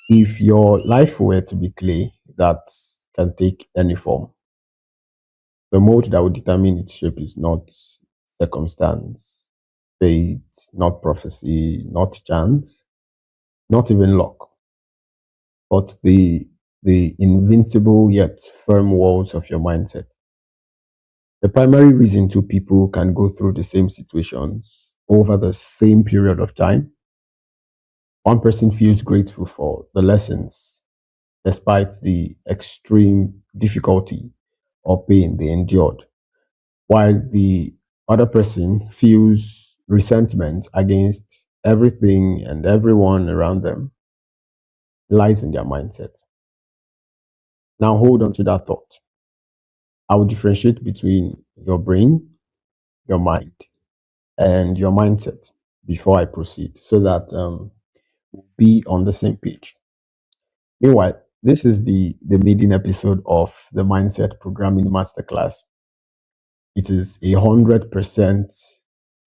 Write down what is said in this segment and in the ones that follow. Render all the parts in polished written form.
If your life were to be clay that can take any form, the mode that would determine its shape is not circumstance, fate, not prophecy, not chance, not even luck, but the invincible yet firm walls of your mindset. The primary reason two people can go through the same situations over the same period of time, one person feels grateful for the lessons despite the extreme difficulty or pain they endured, while the other person feels resentment against everything and everyone around them, lies in their mindset. Now hold on to that thought. I will differentiate between your brain, your mind, and your mindset before I proceed so that we'll be on the same page. Meanwhile, this is the maiden episode of the Mindset Programming Masterclass. It is 100%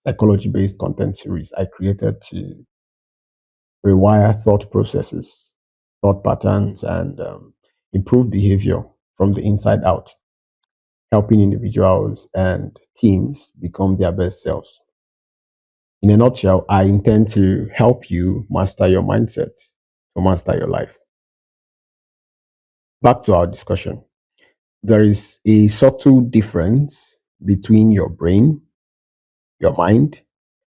psychology based content series I created to rewire thought processes, thought patterns, and improve behavior from the inside out, helping individuals and teams become their best selves. In a nutshell, I intend to help you master your mindset to master your life. Back to our discussion. There is a subtle difference between your brain, your mind,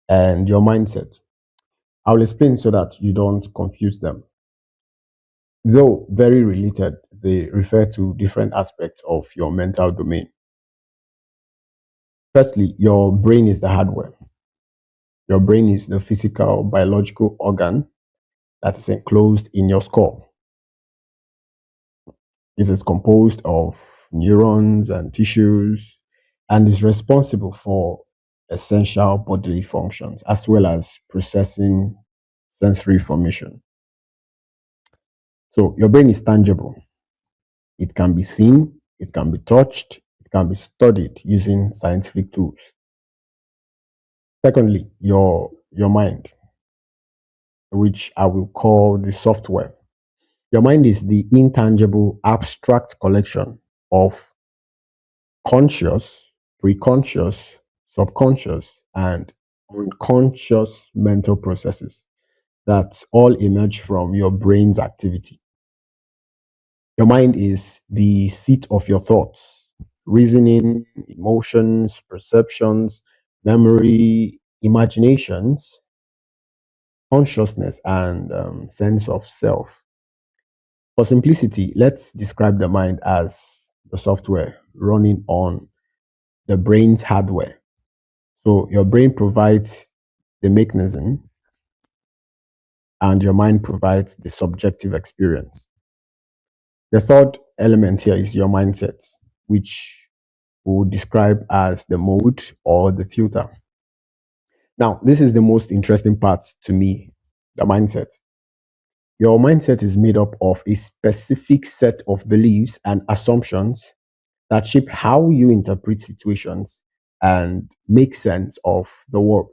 and your mindset. I'll explain so that you don't confuse them. Though very related, they refer to different aspects of your mental domain. Firstly, your brain is the hardware. Your brain is the physical, biological organ that is enclosed in your skull. It is composed of neurons and tissues and is responsible for essential bodily functions as well as processing sensory information. So, your brain is tangible. It can be seen, it can be touched, it can be studied using scientific tools. Secondly, your mind, which I will call the software. Your mind is the intangible, abstract collection of conscious, preconscious, subconscious, and unconscious mental processes that all emerge from your brain's activity. Your mind is the seat of your thoughts, reasoning, emotions, perceptions, memory, imaginations, consciousness, and sense of self. For simplicity, let's describe the mind as the software running on the brain's hardware. So your brain provides the mechanism and your mind provides the subjective experience. The third element here is your mindset, which we would describe as the mode or the filter. Now, this is the most interesting part to me, the mindset. Your mindset is made up of a specific set of beliefs and assumptions that shape how you interpret situations and make sense of the world.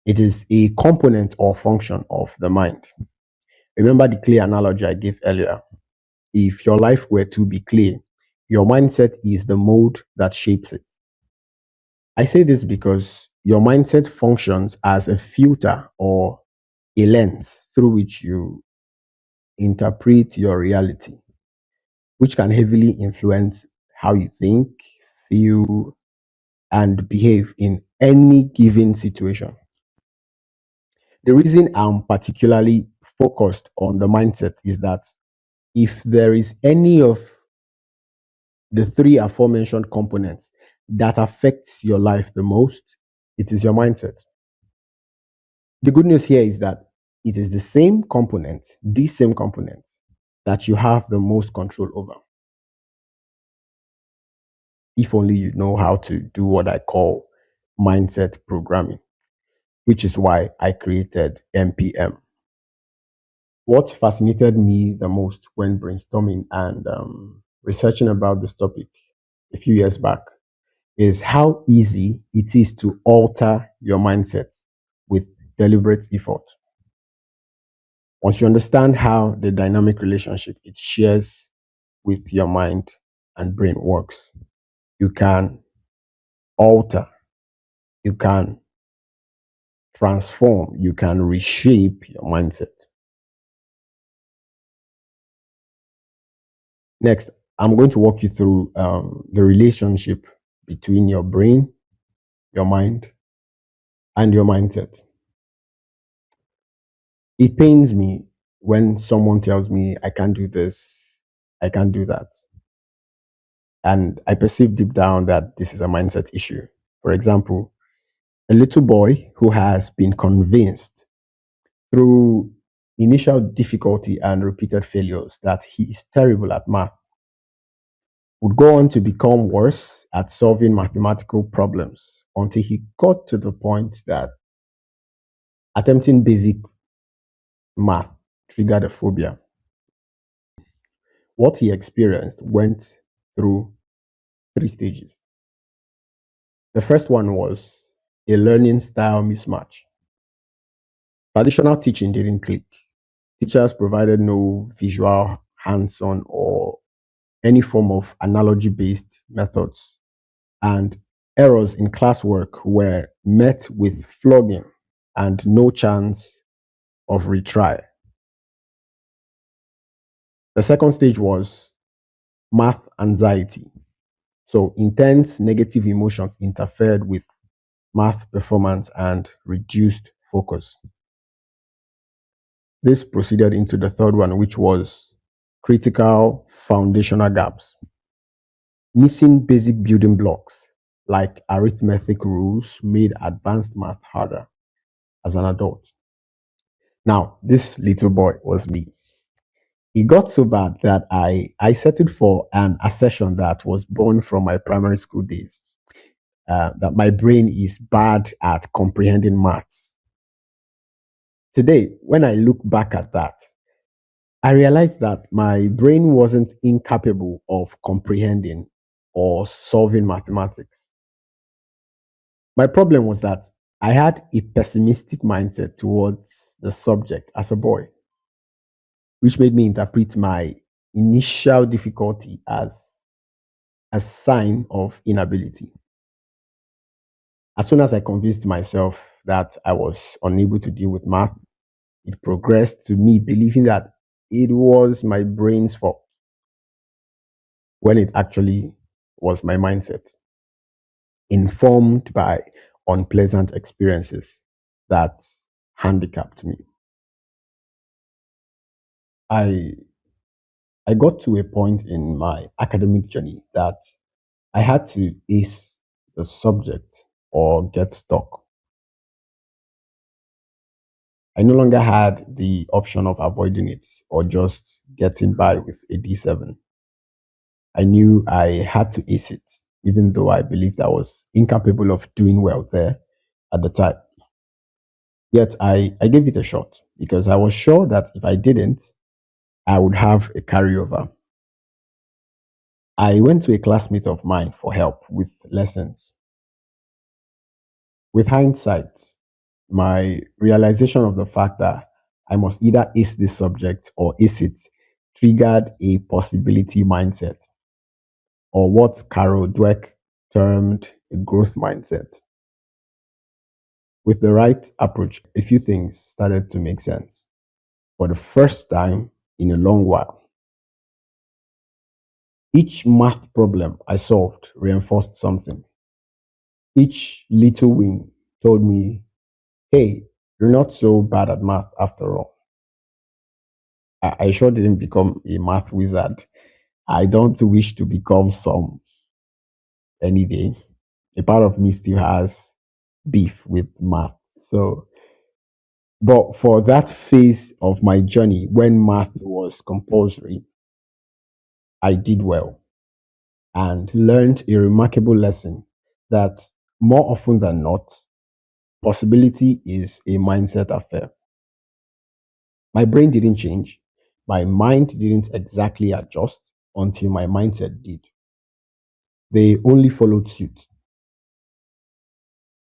It is a component or function of the mind. Remember the clay analogy I gave earlier. If your life were to be clay, your mindset is the mold that shapes it. I say this because your mindset functions as a filter or a lens through which you interpret your reality, which can heavily influence how you think, feel, and behave in any given situation. The reason I'm particularly focused on the mindset is that if there is any of the three aforementioned components that affects your life the most, it is your mindset. The good news here is that it is the same component, these same components, that you have the most control over. If only you know how to do what I call mindset programming, which is why I created MPM. What fascinated me the most when brainstorming and researching about this topic a few years back is how easy it is to alter your mindset with deliberate effort. Once you understand how the dynamic relationship it shares with your mind and brain works, you can alter, you can transform, you can reshape your mindset. Next, I'm going to walk you through the relationship between your brain, your mind, and your mindset. It pains me when someone tells me, I can't do this, I can't do that. And I perceive deep down that this is a mindset issue. For example, a little boy who has been convinced through initial difficulty and repeated failures that he is terrible at math would go on to become worse at solving mathematical problems until he got to the point that attempting basic math triggered a phobia. What he experienced went through three stages. The first one was a learning style mismatch. Traditional teaching didn't click. Teachers provided no visual, hands on, or any form of analogy based methods. And errors in classwork were met with flogging and no chance of retry. The second stage was math anxiety. So intense negative emotions interfered with math performance and reduced focus. This proceeded into the third one, which was critical foundational gaps. Missing basic building blocks like arithmetic rules made advanced math harder as an adult. Now, this little boy was me. It got so bad that I settled for an assertion that was born from my primary school days, that my brain is bad at comprehending maths. Today, when I look back at that, I realized that my brain wasn't incapable of comprehending or solving mathematics. My problem was that I had a pessimistic mindset towards the subject as a boy, which made me interpret my initial difficulty as a sign of inability. As soon as I convinced myself that I was unable to deal with math, it progressed to me believing that it was my brain's fault when it actually was my mindset, informed by unpleasant experiences that handicapped me. I I got to a point in my academic journey that I had to ace the subject or get stuck. I no longer had the option of avoiding it or just getting by with a D7. I knew I had to ace it, even though I believed I was incapable of doing well there at the time. Yet I gave it a shot because I was sure that if I didn't, I would have a carryover. I went to a classmate of mine for help with lessons. With hindsight, my realization of the fact that I must either ace this subject or ace it triggered a possibility mindset, or what Carol Dweck termed a growth mindset. With the right approach, a few things started to make sense. For the first time in a long while, each math problem I solved reinforced something. Each little win told me, hey, you're not so bad at math after all. I sure didn't become a math wizard. I don't wish to become some any day. A part of me still has beef with math. So, but for that phase of my journey when math was compulsory, I did well and learned a remarkable lesson that more often than not, possibility is a mindset affair. My brain didn't change. My mind didn't exactly adjust until my mindset did. They only followed suit.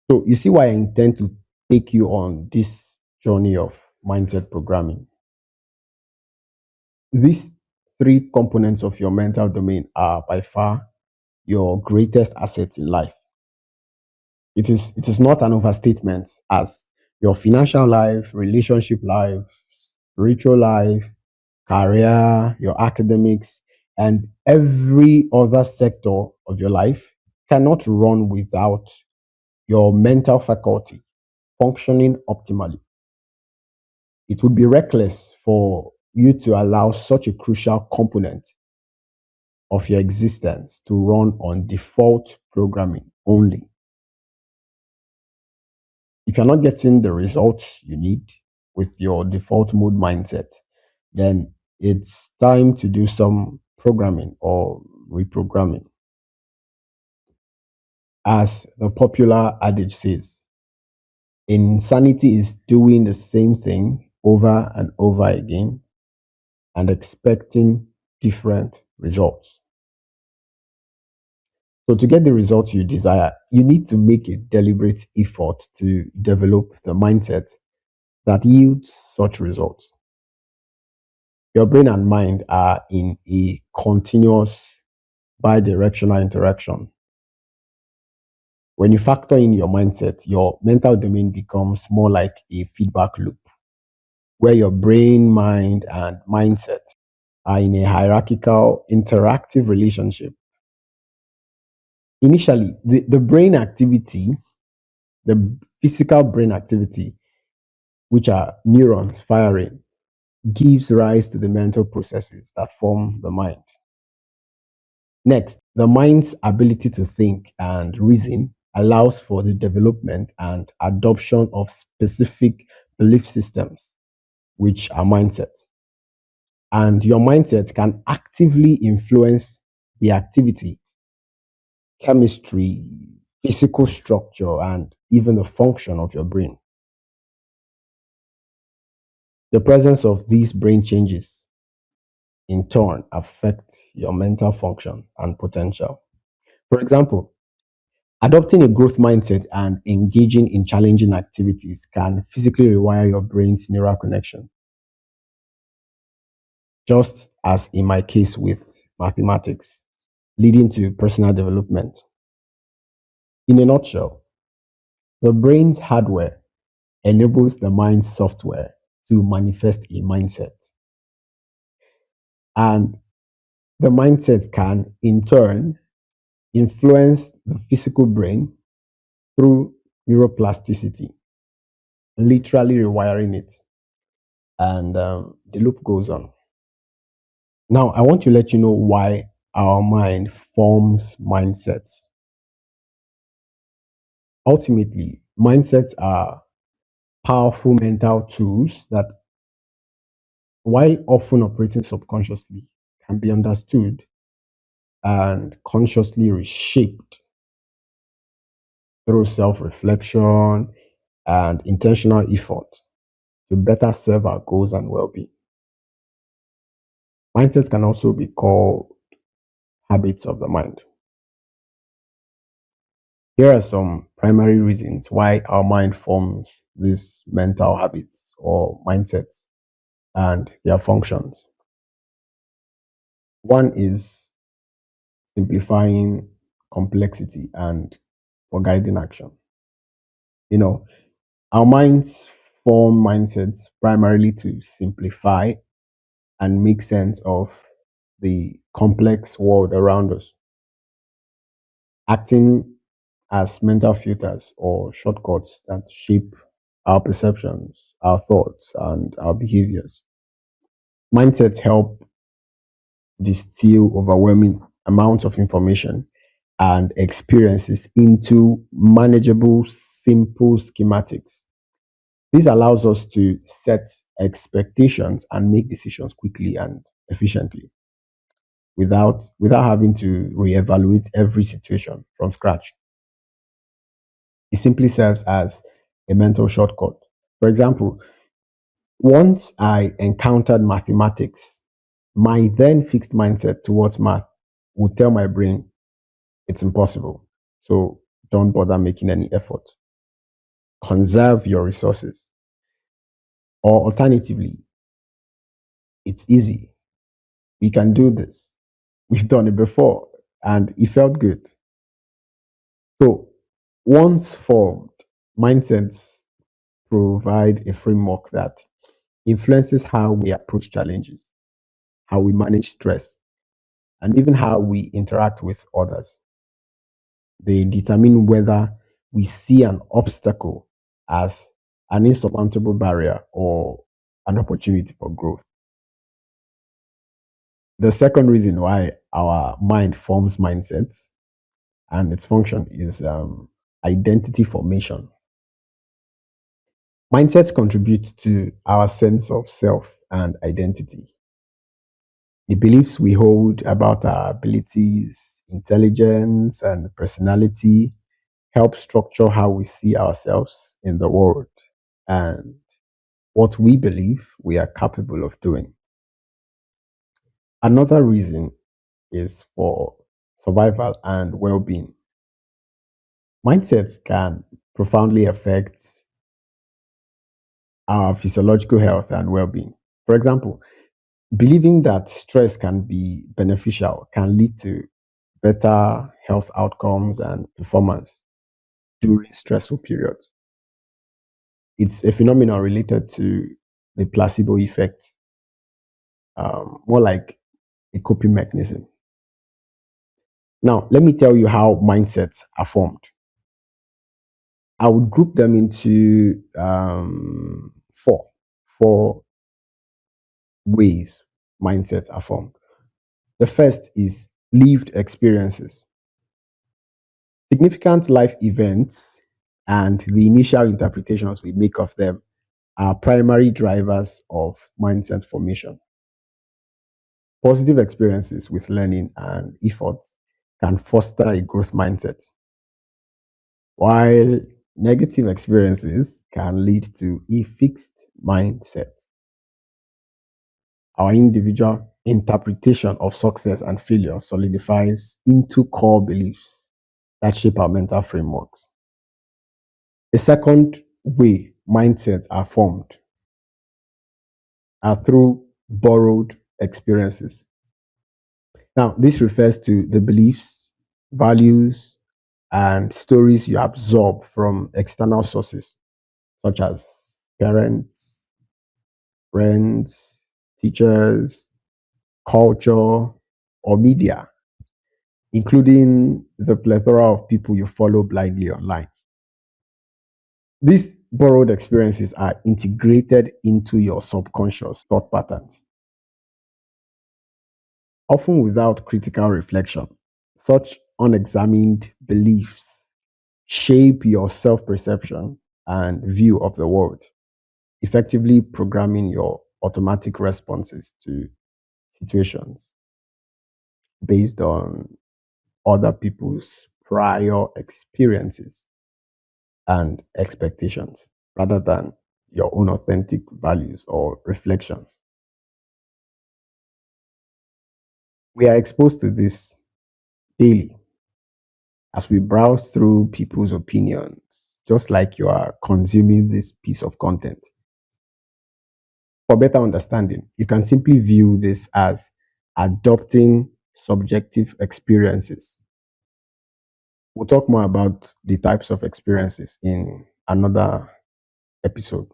So you see why I intend to take you on this journey of mindset programming. These three components of your mental domain are by far your greatest assets in life. It is not an overstatement, as your financial life, relationship life, spiritual life, career, your academics, and every other sector of your life cannot run without your mental faculty functioning optimally. It would be reckless for you to allow such a crucial component of your existence to run on default programming only. If you're not getting the results you need with your default mode mindset, then it's time to do some programming or reprogramming. As the popular adage says, insanity is doing the same thing over and over again and expecting different results. So, to get the results you desire, you need to make a deliberate effort to develop the mindset that yields such results. Your brain and mind are in a continuous bi-directional interaction. When you factor in your mindset, your mental domain becomes more like a feedback loop where your brain, mind, and mindset are in a hierarchical, interactive relationship. Initially, the brain activity, the physical brain activity, which are neurons firing, gives rise to the mental processes that form the mind. Next, the mind's ability to think and reason allows for the development and adoption of specific belief systems, which are mindsets. And your mindset can actively influence the activity, chemistry, physical structure, and even the function of your brain. The presence of these brain changes in turn affect your mental function and potential. For example, adopting a growth mindset and engaging in challenging activities can physically rewire your brain's neural connection, just as in my case with mathematics, leading to personal development. In a nutshell, the brain's hardware enables the mind's software to manifest a mindset. And the mindset can, in turn, influence the physical brain through neuroplasticity, literally rewiring it. And the loop goes on. Now, I want to let you know why our mind forms mindsets. Ultimately, mindsets are powerful mental tools that, while often operating subconsciously, can be understood and consciously reshaped through self reflection and intentional effort to better serve our goals and well being. Mindsets can also be called habits of the mind. Here are some primary reasons why our mind forms these mental habits or mindsets and their functions. One is simplifying complexity and for guiding action. You know, our minds form mindsets primarily to simplify and make sense of the complex world around us, acting as mental filters or shortcuts that shape our perceptions, our thoughts, and our behaviors. Mindsets help distill overwhelming amounts of information and experiences into manageable, simple schematics. This allows us to set expectations and make decisions quickly and efficiently without having to reevaluate every situation from scratch. It simply serves as a mental shortcut. For example, once I encountered mathematics, my then fixed mindset towards math would tell my brain it's impossible. So don't bother making any effort. Conserve your resources. Or alternatively, it's easy. We can do this. We've done it before and it felt good. So, once formed, mindsets provide a framework that influences how we approach challenges, how we manage stress, and even how we interact with others. They determine whether we see an obstacle as an insurmountable barrier or an opportunity for growth. The second reason why our mind forms mindsets and its function is identity formation. Mindsets contribute to our sense of self and identity. The beliefs we hold about our abilities, intelligence, and personality help structure how we see ourselves in the world and what we believe we are capable of doing. Another reason is for survival and well being. Mindsets can profoundly affect our physiological health and well being. For example, believing that stress can be beneficial can lead to better health outcomes and performance during stressful periods. It's a phenomenon related to the placebo effect, more like a coping mechanism. Now, let me tell you how mindsets are formed. I would group them into four ways mindsets are formed. The first is lived experiences. Significant life events and the initial interpretations we make of them are primary drivers of mindset formation. Positive experiences with learning and effort can foster a growth mindset, while negative experiences can lead to a fixed mindset. Our individual interpretation of success and failure solidifies into core beliefs that shape our mental frameworks. The second way mindsets are formed are through borrowed experiences. Now, this refers to the beliefs, values, and stories you absorb from external sources, such as parents, friends, teachers, culture, or media, including the plethora of people you follow blindly online. These borrowed experiences are integrated into your subconscious thought patterns, often without critical reflection. Such unexamined beliefs shape your self perception and view of the world, effectively programming your automatic responses to situations based on other people's prior experiences and expectations rather than your own authentic values or reflections. We are exposed to this daily as we browse through people's opinions, just like you are consuming this piece of content. For better understanding, you can simply view this as adopting subjective experiences. We'll talk more about the types of experiences in another episode.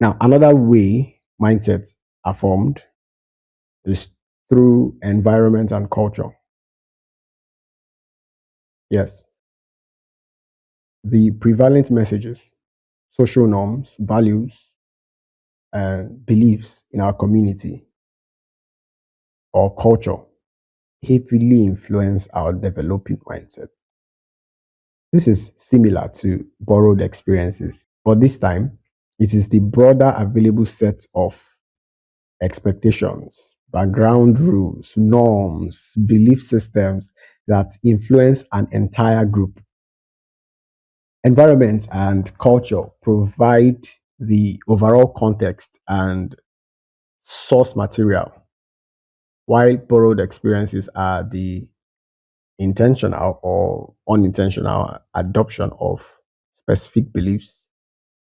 Now, another way mindsets are formed is through environment and culture. Yes, the prevalent messages, social norms, values, and beliefs in our community or culture heavily influence our developing mindset. This is similar to borrowed experiences, but this time it is the broader available set of expectations, background rules, norms, belief systems that influence an entire group. Environment and culture provide the overall context and source material, while borrowed experiences are the intentional or unintentional adoption of specific beliefs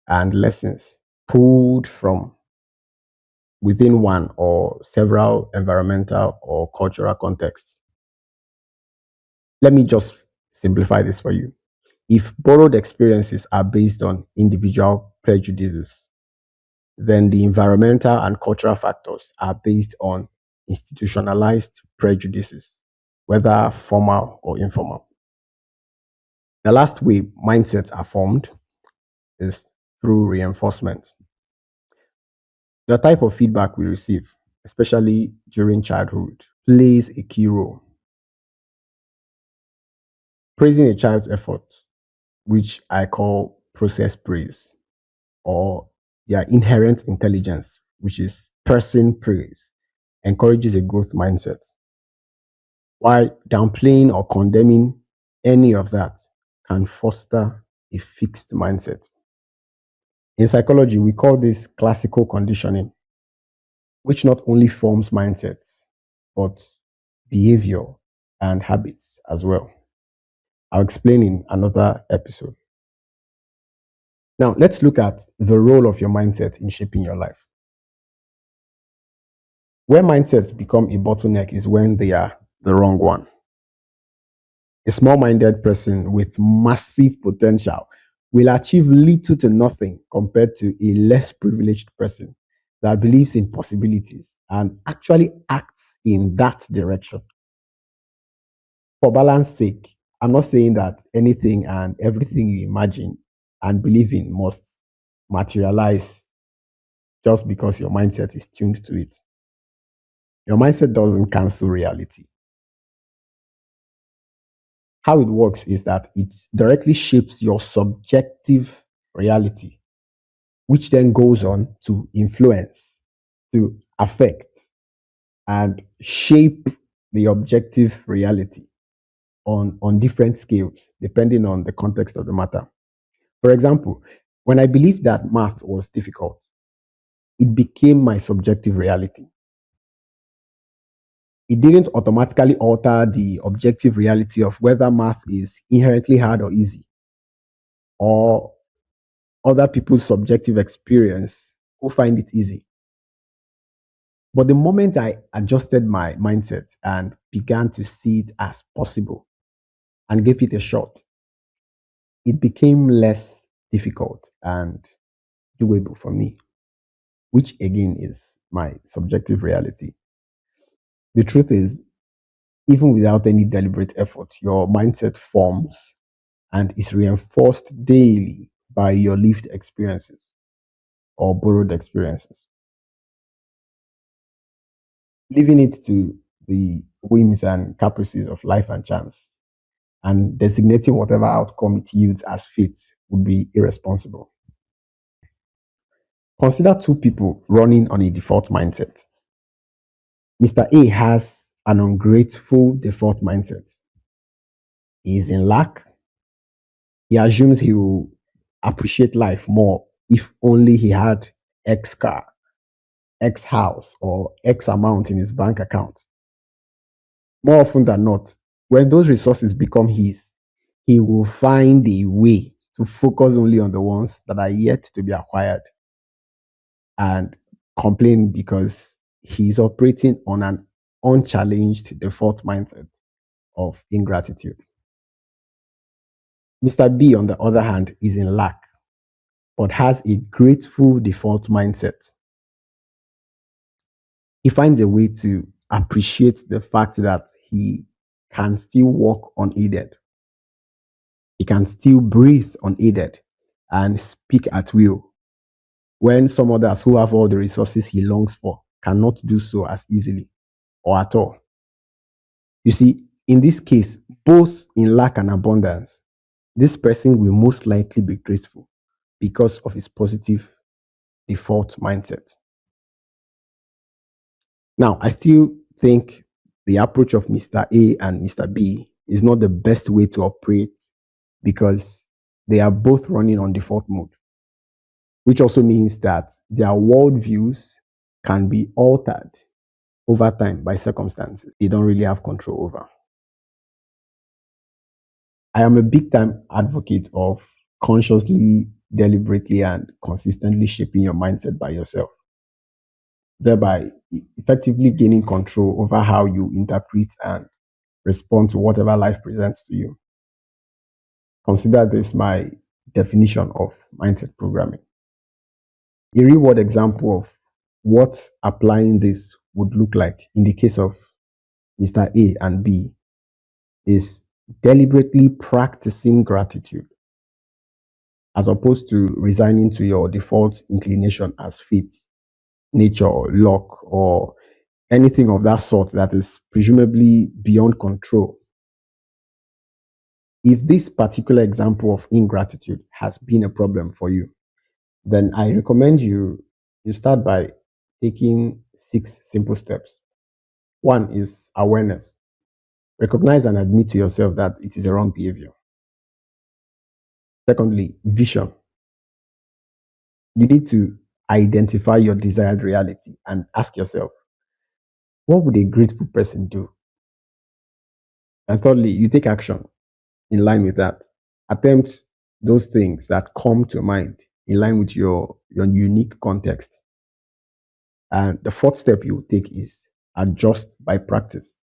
and lessons pulled from within one or several environmental or cultural contexts. Let me just simplify this for you. If borrowed experiences are based on individual prejudices, then the environmental and cultural factors are based on institutionalized prejudices, whether formal or informal. The last way mindsets are formed is through reinforcement. The type of feedback we receive, especially during childhood, plays a key role. Praising a child's effort, which I call process praise, or their inherent intelligence, which is person praise, encourages a growth mindset. While downplaying or condemning any of that can foster a fixed mindset. In psychology, we call this classical conditioning, which not only forms mindsets, but behavior and habits as well. I'll explain in another episode. Now, let's look at the role of your mindset in shaping your life. Where mindsets become a bottleneck is when they are the wrong one. A small minded person with massive potential will achieve little to nothing compared to a less privileged person that believes in possibilities and actually acts in that direction. For balance sake, I'm not saying that anything and everything you imagine and believe in must materialize just because your mindset is tuned to it. Your mindset doesn't cancel reality. How it works is that it directly shapes your subjective reality, which then goes on to influence, to affect, and shape the objective reality on different scales, depending on the context of the matter. For example, when I believed that math was difficult, it became my subjective reality. It didn't automatically alter the objective reality of whether math is inherently hard or easy, or other people's subjective experience who find it easy. But the moment I adjusted my mindset and began to see it as possible and gave it a shot, it became less difficult and doable for me, which again is my subjective reality. The truth is, even without any deliberate effort, your mindset forms and is reinforced daily by your lived experiences or borrowed experiences. Leaving it to the whims and caprices of life and chance and designating whatever outcome it yields as fate would be irresponsible. Consider two people running on a default mindset. Mr. A has an ungrateful default mindset. He is in lack. He assumes he will appreciate life more if only he had X car, X house, or X amount in his bank account. More often than not, when those resources become his, he will find a way to focus only on the ones that are yet to be acquired and complain because he's operating on an unchallenged default mindset of ingratitude. Mr. B, on the other hand, is in lack but has a grateful default mindset. He finds a way to appreciate the fact that he can still walk unaided. He can still breathe unaided and speak at will when some others who have all the resources he longs for cannot do so as easily or at all. You see, in this case, both in lack and abundance, this person will most likely be grateful because of his positive default mindset. Now, I still think the approach of Mr. A and Mr. B is not the best way to operate because they are both running on default mode, which also means that their worldviews can be altered over time by circumstances they don't really have control over. I am a big time advocate of consciously, deliberately, and consistently shaping your mindset by yourself. thereby effectively gaining control over how you interpret and respond to whatever life presents to you. Consider this my definition of mindset programming. A real world example of what applying this would look like in the case of Mr. A and B is deliberately practicing gratitude as opposed to resigning to your default inclination as fate, nature, or luck, or anything of that sort that is presumably beyond control. If this particular example of ingratitude has been a problem for you, then I recommend you start by taking 6 simple steps. One is awareness. Recognize and admit to yourself that it is a wrong behavior. Secondly, vision. You need to identify your desired reality and ask yourself, what would a grateful person do? And thirdly, you take action in line with that. Attempt those things that come to mind in line with your unique context. And the fourth step you take is adjust by practice.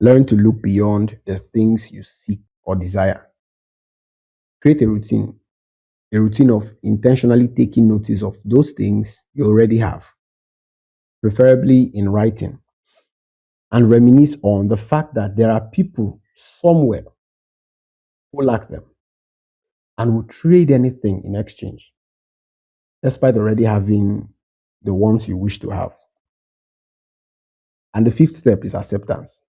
Learn to look beyond the things you seek or desire. Create a routine of intentionally taking notice of those things you already have, preferably in writing, and reminisce on the fact that there are people somewhere who lack them and will trade anything in exchange, despite already having the ones you wish to have. And the fifth step is acceptance.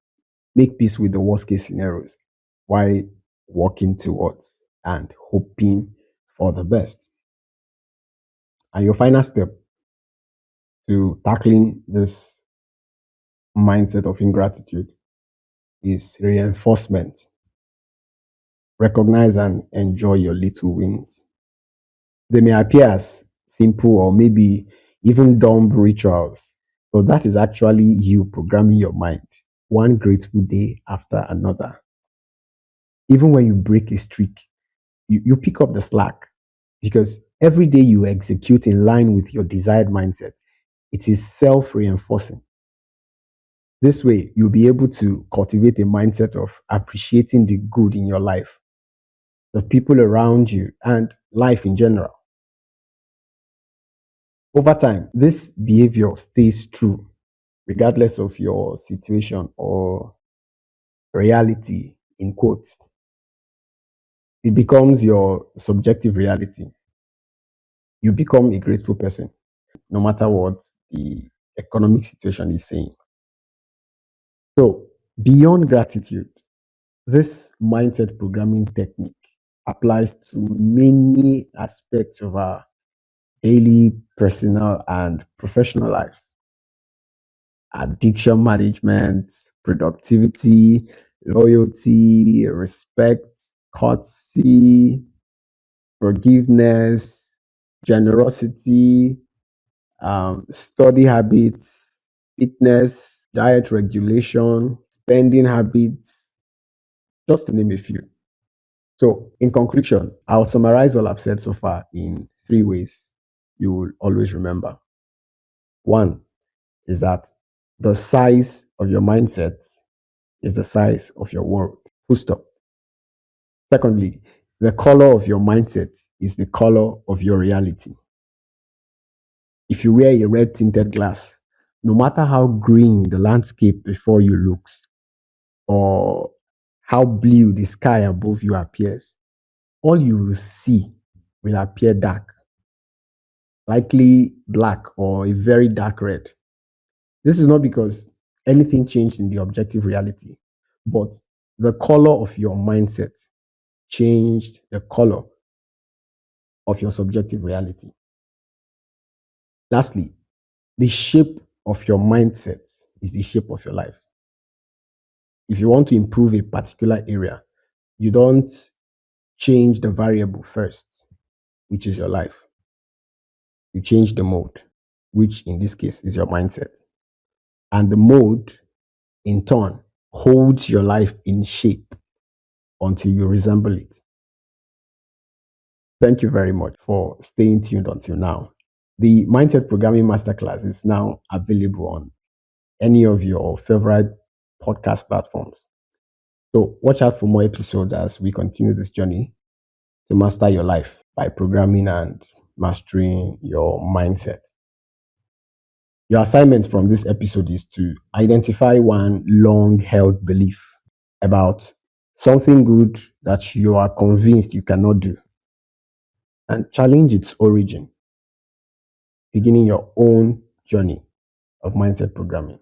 Make peace with the worst case scenarios while working towards and hoping for the best. And your final step to tackling this mindset of ingratitude is reinforcement. Recognize and enjoy your little wins. They may appear as simple or maybe even dumb rituals, but that is actually you programming your mind one grateful day after another. Even when you break a streak, you pick up the slack because every day you execute in line with your desired mindset, it is self reinforcing. This way, you'll be able to cultivate a mindset of appreciating the good in your life, the people around you, and life in general. Over time, this behavior stays true regardless of your situation or reality, in quotes. It becomes your subjective reality. You become a grateful person, no matter what the economic situation is saying. So, beyond gratitude, this mindset programming technique applies to many aspects of our daily, personal, and professional lives. Addiction management, productivity, loyalty, respect, courtesy, forgiveness, generosity, study habits, fitness, diet regulation, spending habits, just to name a few. So, in conclusion, I'll summarize all I've said so far in 3 ways you will always remember. One is that the size of your mindset is the size of your world. Full stop. Secondly, the color of your mindset is the color of your reality. If you wear a red tinted glass, no matter how green the landscape before you looks, or how blue the sky above you appears, all you will see will appear dark, likely black or a very dark red. This is not because anything changed in the objective reality, but the color of your mindset changed the color of your subjective reality. Lastly, the shape of your mindset is the shape of your life. If you want to improve a particular area, you don't change the variable first, which is your life. You change the mode, which in this case is your mindset. And the mode, in turn, holds your life in shape until you resemble it. Thank you very much for staying tuned until now. The Mindset Programming Masterclass is now available on any of your favorite podcast platforms. So watch out for more episodes as we continue this journey to master your life by programming and mastering your mindset. Your assignment from this episode is to identify one long held belief about something good that you are convinced you cannot do and challenge its origin, beginning your own journey of mindset programming.